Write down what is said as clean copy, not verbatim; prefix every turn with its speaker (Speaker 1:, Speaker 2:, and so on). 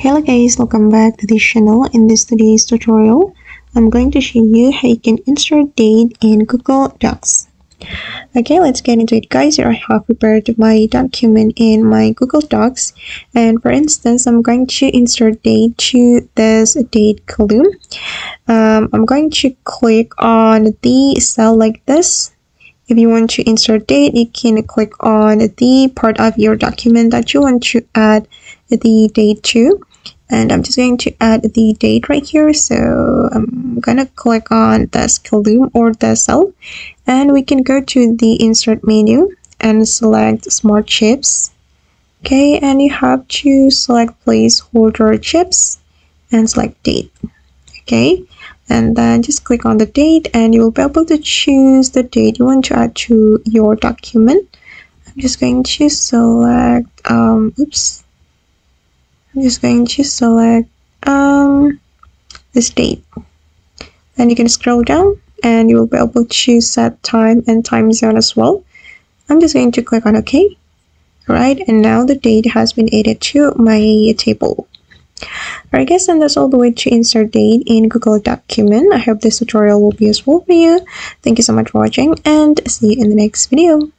Speaker 1: Hello guys, welcome back to this channel. In today's tutorial, I'm going to show you how you can insert date in Google Docs. Okay, let's get into it guys. Here I have prepared my document in my Google Docs, and for instance, I'm going to insert date to this date column. I'm going to click on the cell like this. If you want to insert date, you can click on the part of your document that you want to add the date to, and I'm just going to add the date right here. So I'm gonna click on this column or the cell, and we can go to the insert menu and select smart chips. Okay, and you have to select placeholder chips and select date. Okay, and then just click on the date and you will be able to choose the date you want to add to your document. I'm just going to select I'm just going to select this date. Then you can scroll down and you will be able to set time and time zone as well. I'm just going to click on OK. Alright, and now the date has been added to my table. Alright guys, and that's all the way to insert date in Google document. I hope this tutorial will be useful for you. Thank you so much for watching and see you in the next video.